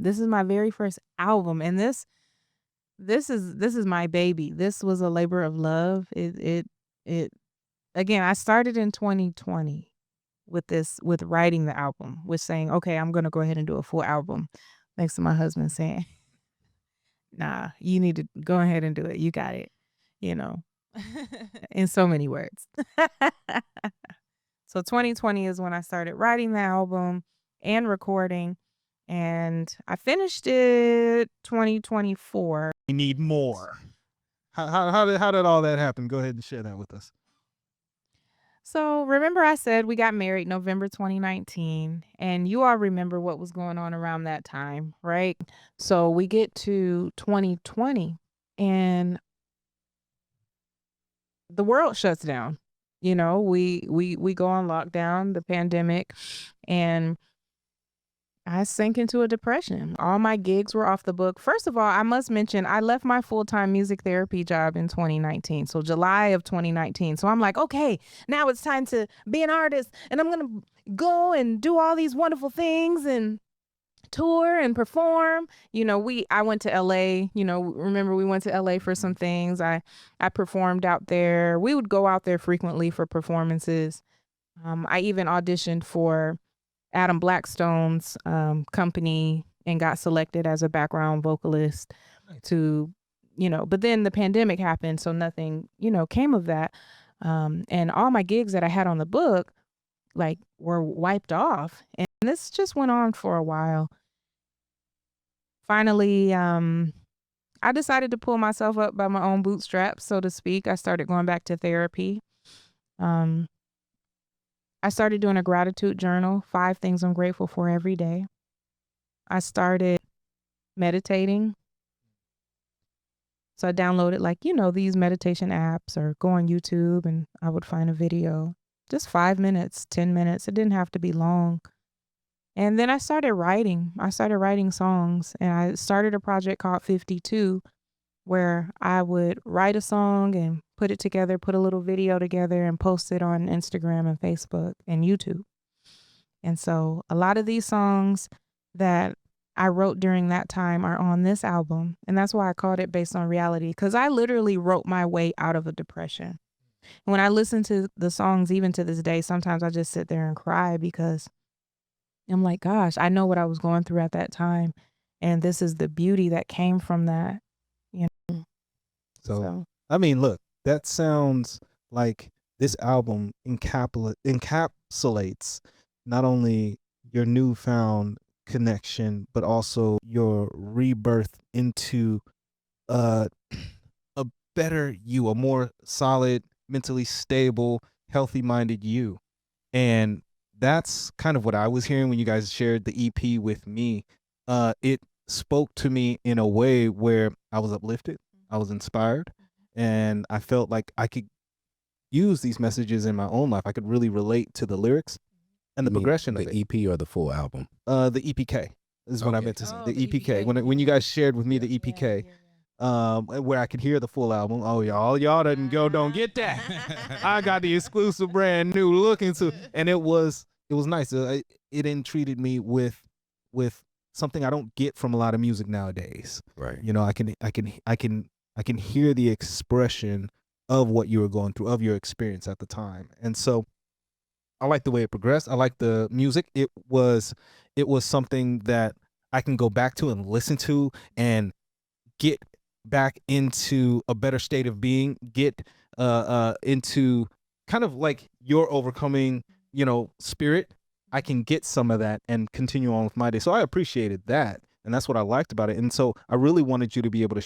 This is my very first album, and this is my baby. This was a labor of love. It again, I started in 2020 with writing the album, with saying, "Okay, I'm gonna go ahead and do a full album." Thanks to my husband saying, "Nah, you need to go ahead and do it. You got it." You know, in so many words. So 2020 is when I started writing the album and recording, and I finished it 2024. We need more. How did all that happen? Go ahead and share that with us. So remember I said we got married November 2019, and you all remember what was going on around that time, right? So we get to 2020 and the world shuts down. You know, we go on lockdown, the pandemic, and I sank into a depression. All my gigs were off the book. First of all, I must mention I left my full-time music therapy job in 2019. So July of 2019. So I'm like, okay, now it's time to be an artist and I'm going to go and do all these wonderful things and tour and perform. I went to LA, remember we went to LA for some things. I performed out there. We would go out there frequently for performances. I even auditioned for Adam Blackstone's company and got selected as a background vocalist to, but then the pandemic happened, so nothing, came of that. And all my gigs that I had on the book, like, were wiped off. And this just went on for a while. Finally, I decided to pull myself up by my own bootstraps, so to speak. I started going back to therapy. I started doing a gratitude journal, 5 things I'm grateful for every day. I started meditating. So I downloaded these meditation apps, or go on YouTube and I would find a video, just 5 minutes, 10 minutes. It didn't have to be long. And then I started writing. I started writing songs, and I started a project called 52, where I would write a song and put it together, put a little video together and post it on Instagram and Facebook and YouTube. And so a lot of these songs that I wrote during that time are on this album. And that's why I called it Based on Reality, because I literally wrote my way out of a depression. And when I listen to the songs, even to this day, sometimes I just sit there and cry, because I'm like, gosh, I know what I was going through at that time. And this is the beauty that came from that. So, I mean, look, that sounds like this album encapsulates not only your newfound connection, but also your rebirth into a better you, a more solid, mentally stable, healthy-minded you. And that's kind of what I was hearing when you guys shared the EP with me. It spoke to me in a way where I was uplifted, I was inspired, and I felt like I could use these messages in my own life. I could really relate to the lyrics and the progression of it. The EP or the full album? The EPK is what I meant to say. The EPK. When you guys shared with me the EPK, where I could hear the full album. Oh, y'all don't get that. I got the exclusive, brand new looking to, and it was nice. It entreated me with something I don't get from a lot of music nowadays. Right. I can hear the expression of what you were going through, of your experience at the time. And so I like the way it progressed. I like the music. It was something that I can go back to and listen to and get back into a better state of being, get into kind of like your overcoming, spirit. I can get some of that and continue on with my day. So I appreciated that. And that's what I liked about it. And so I really wanted you to be able to